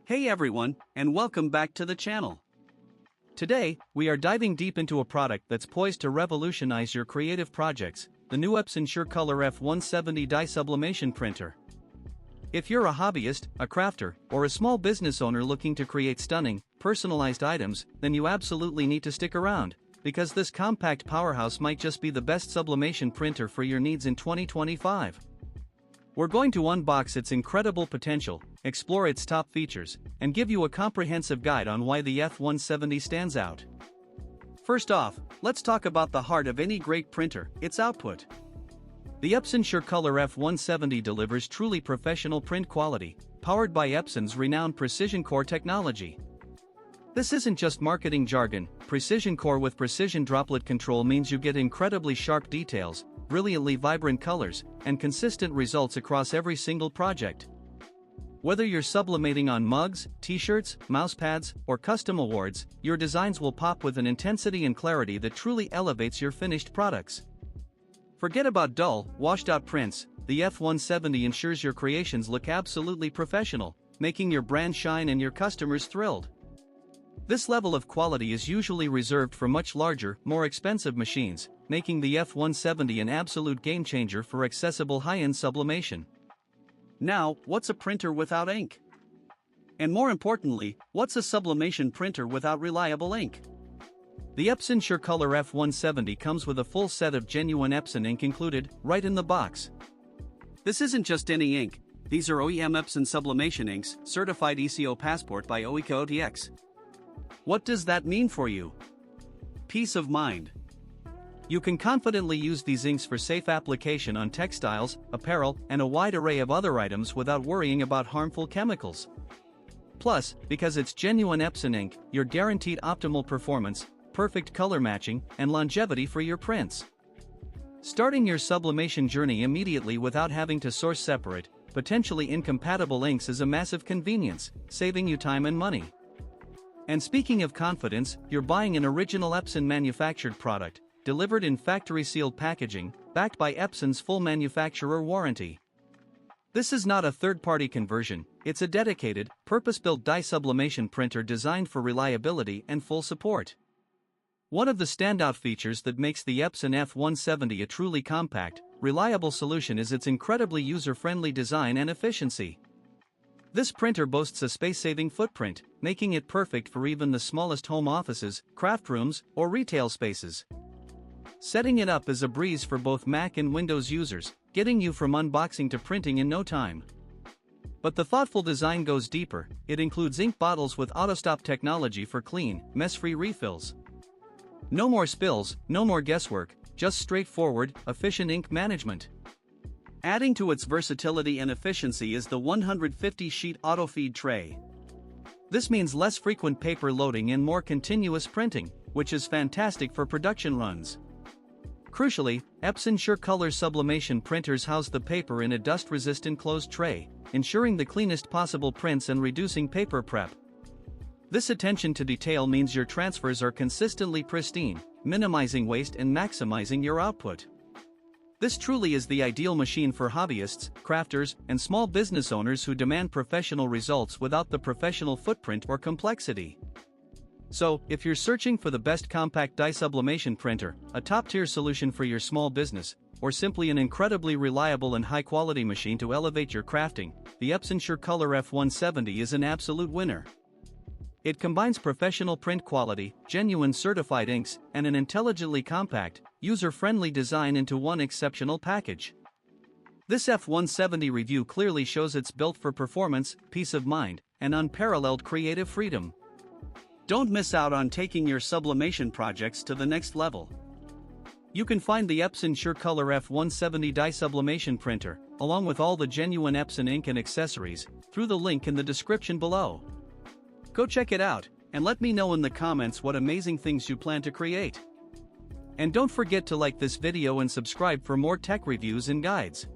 Hey everyone, and welcome back to the channel. Today, we are diving deep into a product that's poised to revolutionize your creative projects, the new Epson SureColor F170 Dye-Sublimation printer. If you're a hobbyist, a crafter, or a small business owner looking to create stunning, personalized items, then you absolutely need to stick around, because this compact powerhouse might just be the best sublimation printer for your needs in 2025. We're going to unbox its incredible potential, explore its top features, and give you a comprehensive guide on why the F170 stands out. First off, let's talk about the heart of any great printer, its output. The Epson SureColor F170 delivers truly professional print quality, powered by Epson's renowned PrecisionCore technology. This isn't just marketing jargon. PrecisionCore with precision droplet control means you get incredibly sharp details, brilliantly vibrant colors, and consistent results across every single project. Whether you're sublimating on mugs, t-shirts, mousepads, or custom awards, your designs will pop with an intensity and clarity that truly elevates your finished products. Forget about dull, washed-out prints. The F170 ensures your creations look absolutely professional, making your brand shine and your customers thrilled. This level of quality is usually reserved for much larger, more expensive machines, making the F170 an absolute game-changer for accessible high-end sublimation. Now, what's a printer without ink? And more importantly, what's a sublimation printer without reliable ink? The Epson SureColor F170 comes with a full set of genuine Epson ink included, right in the box. This isn't just any ink. These are OEM Epson sublimation inks, certified ECO passport by OECO-OTX. What does that mean for you? Peace of mind. You can confidently use these inks for safe application on textiles, apparel, and a wide array of other items without worrying about harmful chemicals. Plus, because it's genuine Epson ink, you're guaranteed optimal performance, perfect color matching, and longevity for your prints. Starting your sublimation journey immediately without having to source separate, potentially incompatible inks is a massive convenience, saving you time and money. And speaking of confidence, you're buying an original Epson manufactured product, delivered in factory-sealed packaging, backed by Epson's full manufacturer warranty. This is not a third-party conversion, it's a dedicated, purpose-built dye sublimation printer designed for reliability and full support. One of the standout features that makes the Epson F170 a truly compact, reliable solution is its incredibly user-friendly design and efficiency. This printer boasts a space-saving footprint, making it perfect for even the smallest home offices, craft rooms, or retail spaces. Setting it up is a breeze for both Mac and Windows users, getting you from unboxing to printing in no time. But the thoughtful design goes deeper. It includes ink bottles with auto-stop technology for clean, mess-free refills. No more spills, no more guesswork, just straightforward, efficient ink management. Adding to its versatility and efficiency is the 150-sheet auto-feed tray. This means less frequent paper loading and more continuous printing, which is fantastic for production runs. Crucially, Epson SureColor sublimation printers house the paper in a dust-resistant closed tray, ensuring the cleanest possible prints and reducing paper prep. This attention to detail means your transfers are consistently pristine, minimizing waste and maximizing your output. This truly is the ideal machine for hobbyists, crafters, and small business owners who demand professional results without the professional footprint or complexity. So, if you're searching for the best compact dye sublimation printer, a top-tier solution for your small business, or simply an incredibly reliable and high-quality machine to elevate your crafting, the Epson SureColor F170 is an absolute winner. It combines professional print quality, genuine certified inks, and an intelligently compact, user-friendly design into one exceptional package. This F170 review clearly shows it's built for performance, peace of mind, and unparalleled creative freedom. Don't miss out on taking your sublimation projects to the next level. You can find the Epson SureColor F170 Dye-Sublimation printer, along with all the genuine Epson ink and accessories, through the link in the description below. Go check it out, and let me know in the comments what amazing things you plan to create. And don't forget to like this video and subscribe for more tech reviews and guides.